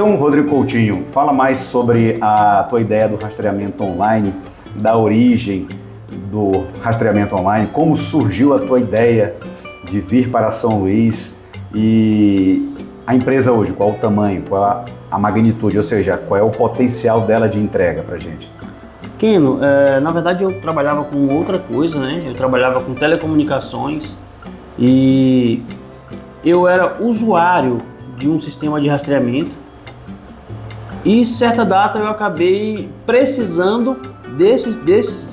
Então, Rodrigo Coutinho, fala mais sobre a tua ideia do rastreamento online, da origem do rastreamento online, como surgiu a tua ideia de vir para São Luís e a empresa hoje, qual o tamanho, qual a magnitude, ou seja, qual é o potencial dela de entrega para a gente? Keno, na verdade eu trabalhava com outra coisa, né? Eu trabalhava com telecomunicações e eu era usuário de um sistema de rastreamento e certa data eu acabei precisando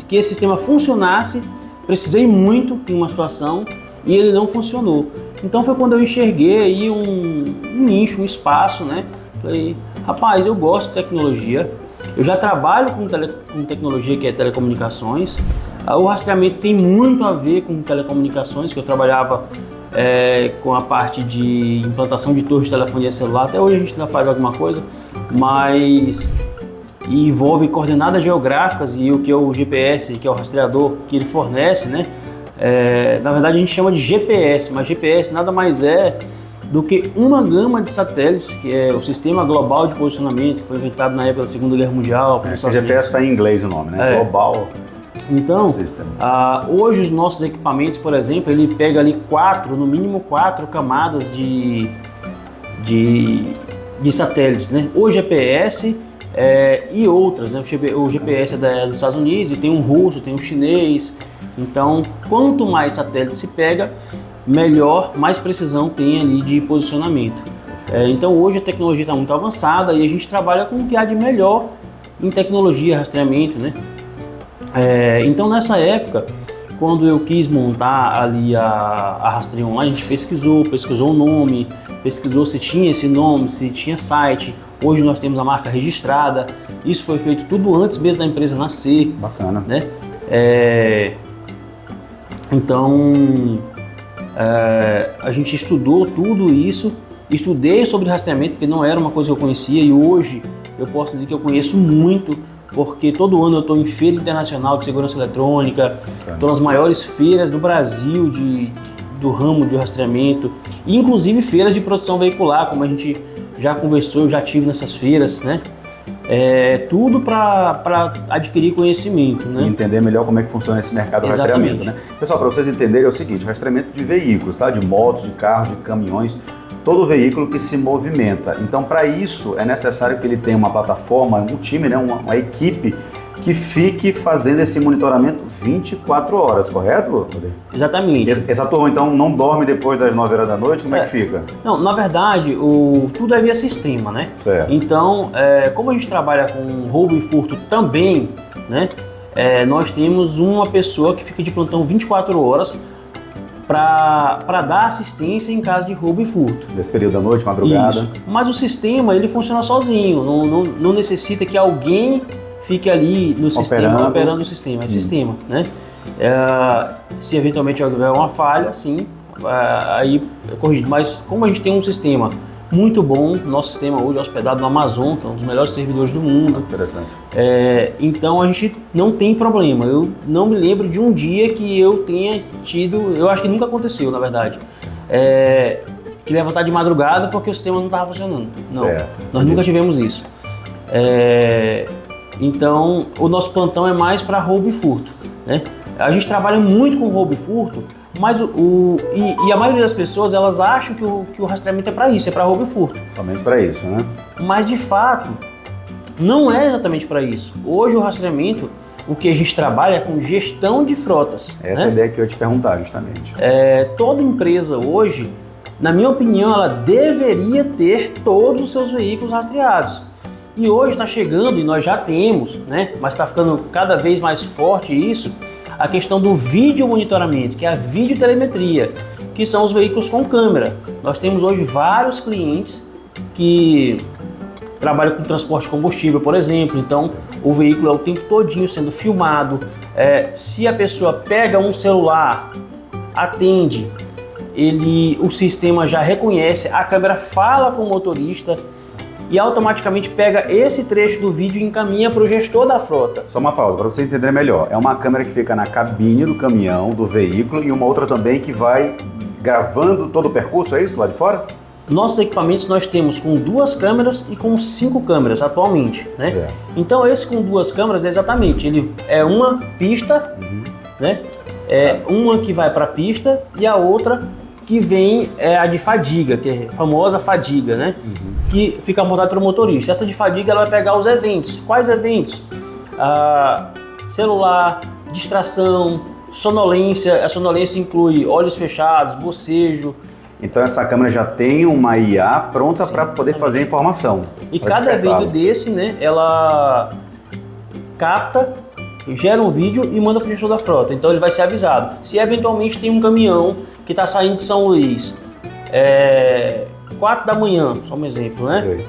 que esse sistema funcionasse, precisei muito em uma situação e ele não funcionou. Então foi quando eu enxerguei aí um nicho, um espaço, né? Falei, rapaz, eu gosto de tecnologia, eu já trabalho com tecnologia que é telecomunicações, o rastreamento tem muito a ver com telecomunicações, que eu trabalhava com a parte de implantação de torres de telefonia celular, até hoje a gente ainda faz alguma coisa, mas envolve coordenadas geográficas e o que é o GPS, que é o rastreador que ele fornece, né? Na verdade a gente chama de GPS, mas GPS nada mais é do que uma gama de satélites, que é o Sistema Global de Posicionamento, que foi inventado na época da Segunda Guerra Mundial. O GPS está em inglês o nome, né? Global. Então, hoje os nossos equipamentos, por exemplo, ele pega ali no mínimo quatro camadas de satélites, né? O GPS e outras, né? O GPS é dos Estados Unidos, e tem um russo, tem um chinês. Então, quanto mais satélite se pega, melhor, mais precisão tem ali de posicionamento. Então hoje a tecnologia está muito avançada e a gente trabalha com o que há de melhor em tecnologia, rastreamento, né? Então nessa época, quando eu quis montar ali a Rastreio Online, a gente pesquisou o nome, pesquisou se tinha esse nome, se tinha site. Hoje nós temos a marca registrada, isso foi feito tudo antes mesmo da empresa nascer. Bacana. Né? Então a gente estudou tudo isso, estudei sobre rastreamento, porque não era uma coisa que eu conhecia, e hoje eu posso dizer que eu conheço muito, porque todo ano eu estou em Feira Internacional de Segurança Eletrônica, estou nas maiores feiras do Brasil do ramo de rastreamento, inclusive feiras de produção veicular, como a gente já conversou, eu já tive nessas feiras, né? Tudo para adquirir conhecimento, né? E entender melhor como é que funciona esse mercado do rastreamento, né? Pessoal, para vocês entenderem é o seguinte, rastreamento de veículos, tá? De motos, de carros, de caminhões, todo veículo que se movimenta. Então, para isso, é necessário que ele tenha uma plataforma, um time, né? Uma equipe que fique fazendo esse monitoramento 24 horas, correto, Rodrigo? Exatamente. Essa turma, então, não dorme depois das 9 horas da noite? Como é que fica? Não, na verdade, tudo é via sistema, né? Certo. Então, como a gente trabalha com roubo e furto também, né? Nós temos uma pessoa que fica de plantão 24 horas para dar assistência em caso de roubo e furto. Nesse período da noite, madrugada? Isso. Mas o sistema, ele funciona sozinho, não necessita que alguém fique ali no sistema, operando o sistema, sistema, né? Se eventualmente houver uma falha, sim, aí é corrigido. Mas como a gente tem um sistema muito bom, nosso sistema hoje é hospedado no Amazon, que é um dos melhores servidores do mundo. Interessante. Então a gente não tem problema. Eu não me lembro de um dia que eu tenha tido, eu acho que nunca aconteceu, na verdade, que levantar de madrugada porque o sistema não estava funcionando. Não, certo. Nós nunca tivemos isso. Então, o nosso plantão é mais para roubo e furto, né? A gente trabalha muito com roubo e furto, mas e a maioria das pessoas, elas acham que o rastreamento é para isso, é para roubo e furto. Somente para isso, né? Mas, de fato, não é exatamente para isso. Hoje, o rastreamento, o que a gente trabalha é com gestão de frotas. Essa é a ideia que eu ia te perguntar, justamente. Toda empresa hoje, na minha opinião, ela deveria ter todos os seus veículos rastreados. E hoje está chegando, e nós já temos, né? Mas está ficando cada vez mais forte isso, a questão do vídeo monitoramento, que é a videotelemetria, que são os veículos com câmera. Nós temos hoje vários clientes que trabalham com transporte de combustível, por exemplo. Então, o veículo é o tempo todinho sendo filmado. Se a pessoa pega um celular, atende, o sistema já reconhece, a câmera fala com o motorista e automaticamente pega esse trecho do vídeo e encaminha para o gestor da frota. Só uma pausa, para você entender melhor. É uma câmera que fica na cabine do caminhão, do veículo, e uma outra também que vai gravando todo o percurso, é isso, lá de fora? Nossos equipamentos nós temos com 2 câmeras e com 5 câmeras atualmente, né? É. Então esse com 2 câmeras é exatamente, ele é uma pista, né? É uma que vai para a pista e a outra que vem é a de fadiga, que é a famosa fadiga, né? Que fica montada pelo motorista. Essa de fadiga ela vai pegar os eventos. Quais eventos? Celular, distração, sonolência. A sonolência inclui olhos fechados, bocejo. Então essa câmera já tem uma IA pronta para poder fazer a informação. E cada evento desse, né, ela capta, gera um vídeo e manda para o gestor da frota. Então ele vai ser avisado. Se eventualmente tem um caminhão que está saindo de São Luís, 4 da manhã, só um exemplo, né?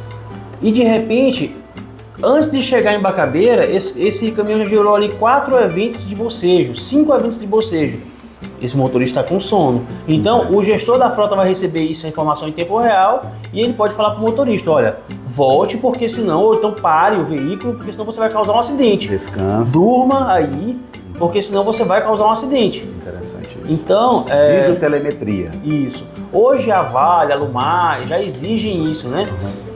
E de repente, antes de chegar em Embarcadeira, esse caminhão já gerou ali 4 eventos de bocejo, 5 eventos de bocejo. Esse motorista está com sono. Então, o gestor da frota vai receber isso, a informação em tempo real, e ele pode falar para o motorista, olha, volte porque senão, ou então pare o veículo, porque senão você vai causar um acidente. Descansa. Durma aí, porque senão você vai causar um acidente. Interessante isso. Então, videotelemetria. Isso. Hoje a Vale, a Lumar já exigem isso, né?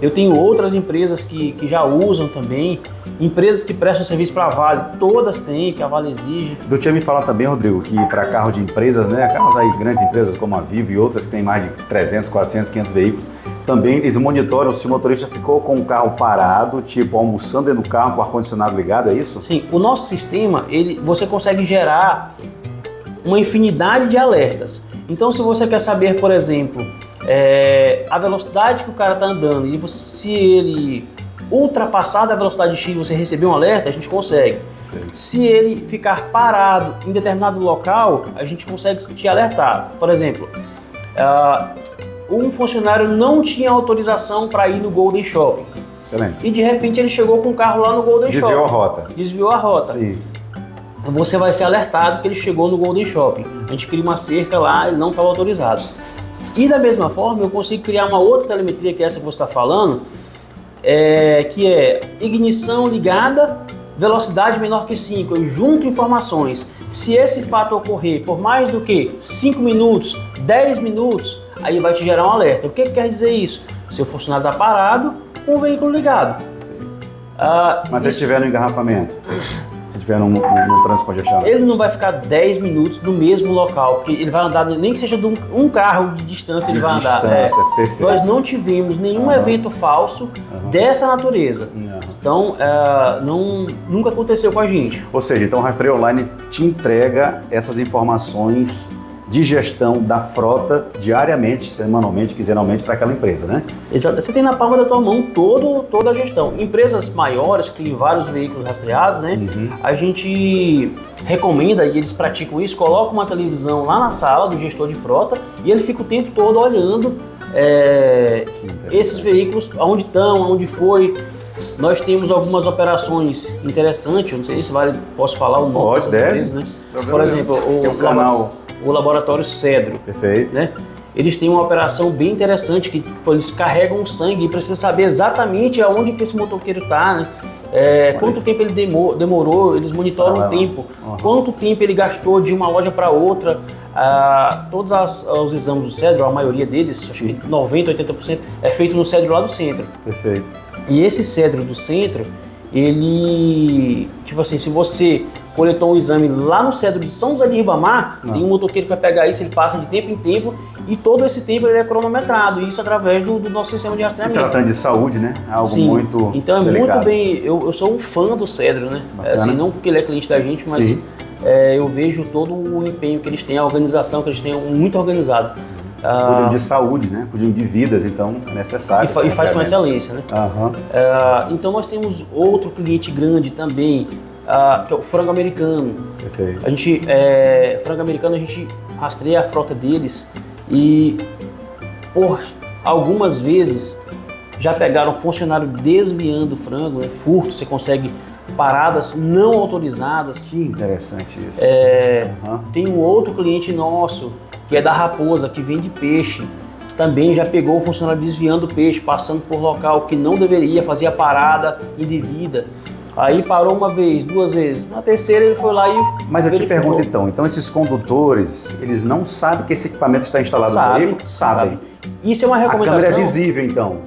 Eu tenho outras empresas que já usam também. Empresas que prestam serviço para a Vale, todas têm, que a Vale exige. Eu tinha me falado também, Rodrigo, que para carro de empresas, né, carros aí, grandes empresas como a Vivo e outras que têm mais de 300, 400, 500 veículos, também eles monitoram se o motorista ficou com o carro parado, tipo almoçando dentro do carro com o ar-condicionado ligado, é isso? Sim, o nosso sistema, você consegue gerar uma infinidade de alertas. Então, se você quer saber, por exemplo, a velocidade que o cara está andando e se ele ultrapassar da velocidade X você receber um alerta, a gente consegue. Se ele ficar parado em determinado local, a gente consegue te alertar. Por exemplo, um funcionário não tinha autorização para ir no Golden Shopping. Excelente. E de repente ele chegou com o carro lá no Golden Shopping. Desviou a rota. Desviou a rota. Sim. Você vai ser alertado que ele chegou no Golden Shopping. A gente cria uma cerca lá, ele não estava autorizado. E da mesma forma, eu consigo criar uma outra telemetria, que é essa que você está falando, que é ignição ligada, velocidade menor que 5. Eu junto informações. Se esse fato ocorrer por mais do que 5 minutos, 10 minutos, aí vai te gerar um alerta. O que quer dizer isso? Seu funcionário está parado com o veículo ligado. Mas se estiver no engarrafamento? Se estiver no trânsito congestionado? Ele não vai ficar 10 minutos no mesmo local, porque ele vai andar, nem que seja de um carro de distância, ele vai andar. Perfeito. Nós não tivemos nenhum evento falso dessa natureza. Então, nunca aconteceu com a gente. Ou seja, então o Rastreio Online te entrega essas informações de gestão da frota diariamente, semanalmente, quinzenalmente para aquela empresa, né? Exato. Você tem na palma da tua mão toda a gestão. Empresas maiores que têm vários veículos rastreados, né? A gente recomenda, e eles praticam isso, coloca uma televisão lá na sala do gestor de frota e ele fica o tempo todo olhando esses veículos, aonde estão, aonde foi. Nós temos algumas operações interessantes, eu não sei se posso falar o nome dessas empresas, né? Por exemplo, o laboratório Cedro. Perfeito. Né? Eles têm uma operação bem interessante que eles carregam sangue e precisa saber exatamente aonde que esse motoqueiro está, né? Quanto tempo ele demorou, eles monitoram o tempo, quanto tempo ele gastou de uma loja para outra. Todos os exames do Cedro, a maioria deles, acho que 90%, 80% é feito no Cedro lá do centro. Perfeito. E esse Cedro do centro, ele, tipo assim, se você coletou um exame lá no Cedro de São José de Ribamar, tem um motoqueiro que vai pegar isso, ele passa de tempo em tempo e todo esse tempo ele é cronometrado, e isso através do nosso sistema de rastreamento. Tratando de saúde, né? É algo muito então delicado. Muito bem, eu sou um fã do Cedro, né? Assim, não porque ele é cliente da gente, mas eu vejo todo o empenho que eles têm, a organização que eles têm, muito organizado. Cuidam de saúde, né? Cuidam de vidas, então é necessário. E faz com excelência, né? Então nós temos outro cliente grande também, que é o Frango Americano. Perfeito. A gente, Frango Americano, a gente rastreia a frota deles e por algumas vezes já pegaram funcionário desviando frango, né? Furto, você consegue paradas não autorizadas. Que interessante isso. Tem um outro cliente nosso que é da Raposa, que vende peixe. Também já pegou o funcionário desviando peixe, passando por local que não deveria, fazia parada indevida. Aí parou uma vez, 2 vezes. Na terceira ele foi lá e Mas eu te verificou. pergunto então esses condutores, eles não sabem que esse equipamento está instalado no veículo? Sabem. Isso é uma A recomendação. câmera é visível então?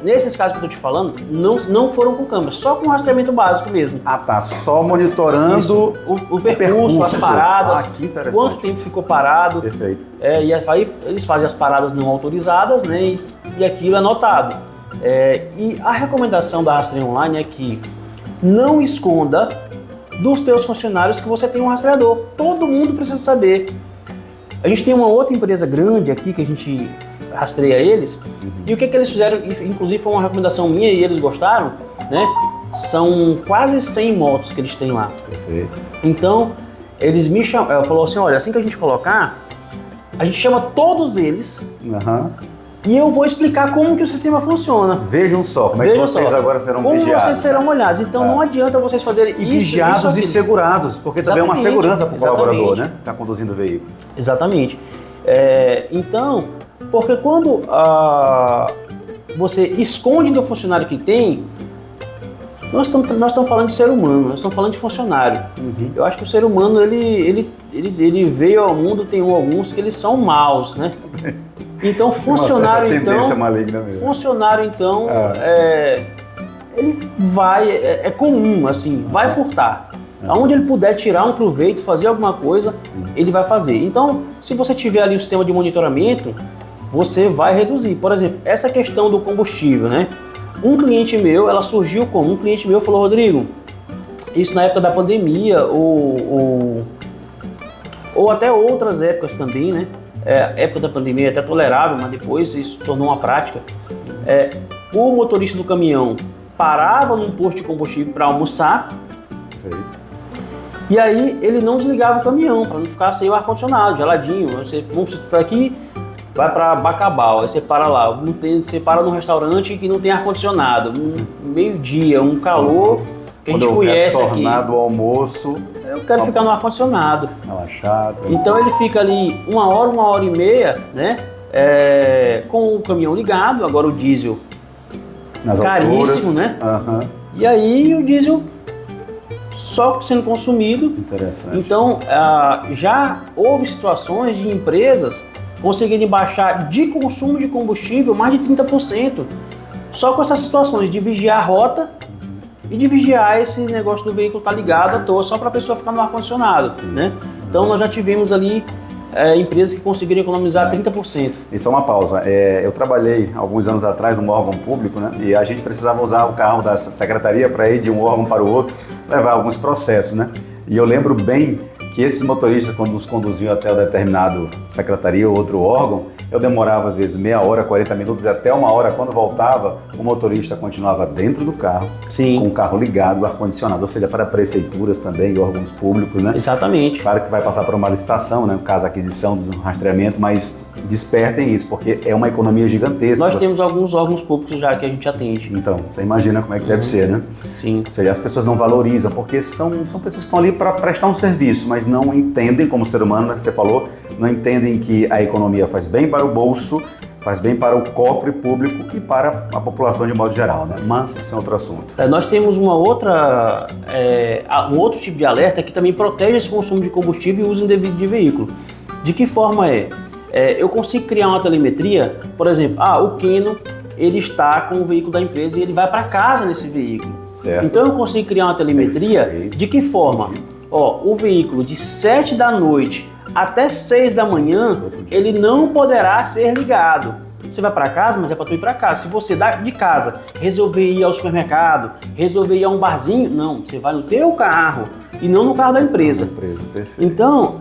Nesses casos que eu tô te falando, não foram com câmera, só com rastreamento básico mesmo. Ah tá, só monitorando Isso, o percurso, as paradas, que interessante. quanto tempo ficou parado. Perfeito. E aí eles fazem as paradas não autorizadas, né? E aquilo é notado. E a recomendação da Rastreio Online é que não esconda dos teus funcionários que você tem um rastreador. Todo mundo precisa saber. A gente tem uma outra empresa grande aqui que a gente rastreia eles. E o que eles fizeram, inclusive foi uma recomendação minha e eles gostaram, né? São quase 100 motos que eles têm lá. Perfeito. Então, eles me chamaram, falou assim, olha, assim que a gente colocar, a gente chama todos eles e eu vou explicar como que o sistema funciona. Vejam só, como é que vocês agora serão como vigiados. Vocês serão olhados. Então não adianta vocês fazerem E vigiados e segurados, porque também é uma segurança para o colaborador, né? Que está conduzindo o veículo. Exatamente. Então, porque quando você esconde do funcionário que tem, nós estamos falando de ser humano, nós estamos falando de funcionário. Eu acho que o ser humano, ele veio ao mundo, tem alguns que eles são maus, né? Então, funcionário, ele vai, é comum, assim, vai furtar. Aonde ele puder tirar um proveito, fazer alguma coisa, ele vai fazer. Então, se você tiver ali um sistema de monitoramento, você vai reduzir. Por exemplo, essa questão do combustível, né? Um cliente meu, ela surgiu como? Um cliente meu falou, Rodrigo, isso na época da pandemia, ou até outras épocas também, né? Época da pandemia é até tolerável, mas depois isso tornou uma prática. O motorista do caminhão parava num posto de combustível para almoçar. Perfeito. E aí ele não desligava o caminhão para não ficar sem o ar-condicionado, geladinho. Você está aqui, vai para Bacabal, aí você para lá. Você para num restaurante que não tem ar-condicionado, meio-dia, um calor que a gente conhece aqui. Tornado o almoço. Eu quero ficar no ar-condicionado. Relaxado. Então ele fica ali 1 hora e meia, né? Com o caminhão ligado, agora o diesel nas caríssimo, alturas, né? E aí o diesel só sendo consumido. Interessante. Então já houve situações de empresas conseguirem baixar de consumo de combustível mais de 30%. Só com essas situações de vigiar a rota e de vigiar esse negócio do veículo estar ligado à toa, só para a pessoa ficar no ar-condicionado, né? Então nós já tivemos ali empresas que conseguiram economizar 30%. Isso é uma pausa. Eu trabalhei alguns anos atrás num órgão público, né? E a gente precisava usar o carro da secretaria para ir de um órgão para o outro, levar alguns processos, né? E eu lembro bem que esses motoristas, quando nos conduziam até o determinado secretaria ou outro órgão, eu demorava às vezes meia hora, 40 minutos e até 1 hora. Quando voltava, o motorista continuava dentro do carro, com o carro ligado, o ar-condicionado, ou seja, para prefeituras também e órgãos públicos, né? Exatamente. Claro que vai passar por uma licitação, né? No caso, aquisição do rastreamento, mas despertem isso, porque é uma economia gigantesca. Nós temos alguns órgãos públicos já que a gente atende. Então, você imagina como é que deve ser, né? Sim. Ou seja, as pessoas não valorizam, porque são pessoas que estão ali para prestar um serviço, mas não entendem, como ser humano, né, que você falou, não entendem que a economia faz bem para o bolso, faz bem para o cofre público e para a população de modo geral, né? Mas isso é outro assunto. Nós temos um outro tipo de alerta que também protege esse consumo de combustível e uso indevido de veículo. De que forma eu consigo criar uma telemetria, por exemplo, o Keno, ele está com o veículo da empresa e ele vai para casa nesse veículo. Certo. Então eu consigo criar uma telemetria. Perfeito. De que forma? O veículo de 7 da noite até 6 da manhã, ele não poderá ser ligado. Você vai para casa, mas é para tu ir para casa. Se você de casa resolver ir ao supermercado, resolver ir a um barzinho, não, você vai no teu carro e não no carro da empresa. Perfeito. Então,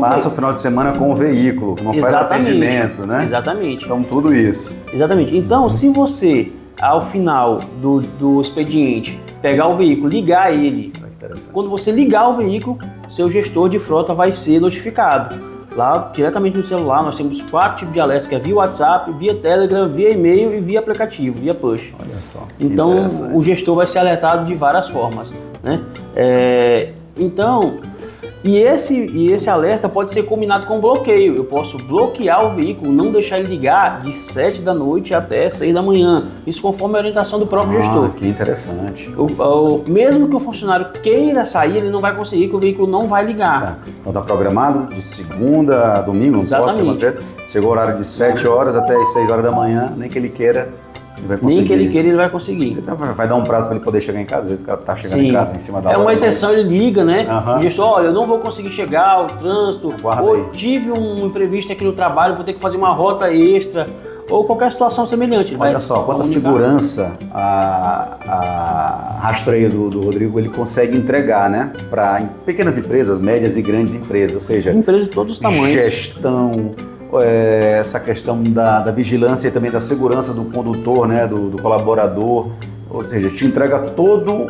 passa o final de semana com o veículo, não faz atendimento, né? Exatamente. Então, tudo isso. Exatamente. Então, se você, ao final do expediente, pegar o veículo, ligar ele, quando você ligar o veículo, seu gestor de frota vai ser notificado. Lá, diretamente no celular, nós temos 4 tipos de alertas, que é via WhatsApp, via Telegram, via e-mail e via aplicativo, via push. Olha só. Então, o gestor vai ser alertado de várias formas, né? Então, E esse alerta pode ser combinado com bloqueio. Eu posso bloquear o veículo, não deixar ele ligar de 7 da noite até 6 da manhã. Isso conforme a orientação do próprio gestor. Que interessante. Mesmo que o funcionário queira sair, ele não vai conseguir, que o veículo não vai ligar. Tá. Então tá programado de segunda a domingo, não Exatamente. pode ser. Chegou o horário de 7 horas até as 6 horas da manhã, nem que ele queira, ele vai conseguir. Nem que ele queira, ele vai conseguir. Então, vai dar um prazo para ele poder chegar em casa, às vezes o cara tá chegando em casa em cima da hora. É uma exceção, ele liga, né? Aham. O gestor, olha, eu não vou conseguir chegar, o trânsito, Guarda ou aí. tive um imprevisto aqui no trabalho, vou ter que fazer uma rota extra, ou qualquer situação semelhante. Ele Olha vai só, quanta comunicar. segurança a rastreia do Rodrigo ele consegue entregar, né? Para pequenas empresas, médias e grandes empresas, ou seja, Empresas de todos os tamanhos. gestão, essa questão da vigilância e também da segurança do condutor, né? Do colaborador. Ou seja, te entrega todo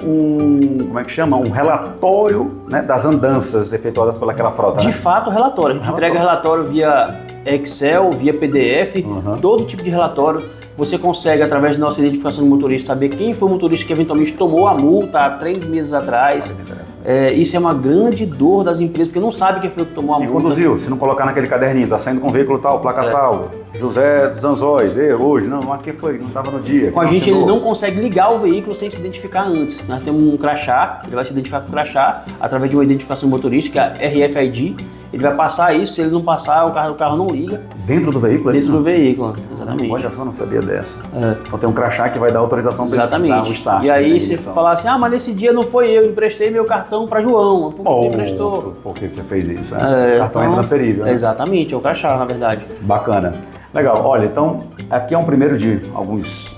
como é que chama? Um relatório, né, das andanças efetuadas pelaquela frota. De Né? fato, relatório. A gente entrega relatório via Excel, via PDF, todo tipo de relatório. Você consegue, através da nossa identificação do motorista, saber quem foi o motorista que eventualmente tomou a multa há 3 meses atrás. Isso é uma grande dor das empresas, porque não sabe quem foi que tomou a E multa. conduziu, se não colocar naquele caderninho, tá saindo com veículo tal, placa tal, José dos Anzóis, hoje, não, mas quem foi? Não estava no dia. Com a gente ele não consegue ligar o veículo sem se identificar antes. Nós temos um crachá, ele vai se identificar com o crachá através de uma identificação motorística, RFID. Ele vai passar isso, se ele não passar, o carro não liga. Dentro do veículo? Dentro do veículo, exatamente. Olha só, não sabia dessa. Então tem um crachá que vai dar autorização para ele dar o Exatamente. start. E aí se falar assim, mas nesse dia não foi eu, emprestei meu cartão para João. Por que me emprestou? Por que você fez isso? O cartão é intransferível. Né? Exatamente, é o crachá, na verdade. Bacana. Legal, olha, então aqui é um primeiro de alguns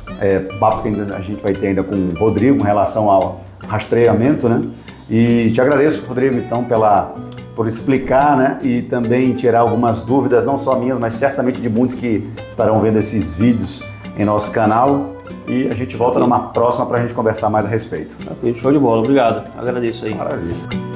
papos que a gente vai ter ainda com o Rodrigo em relação ao rastreamento, né? E te agradeço, Rodrigo, então, por explicar, né, e também tirar algumas dúvidas, não só minhas, mas certamente de muitos que estarão vendo esses vídeos em nosso canal. E a gente volta numa próxima para a gente conversar mais a respeito. Show de bola, obrigado. Agradeço aí. Maravilha.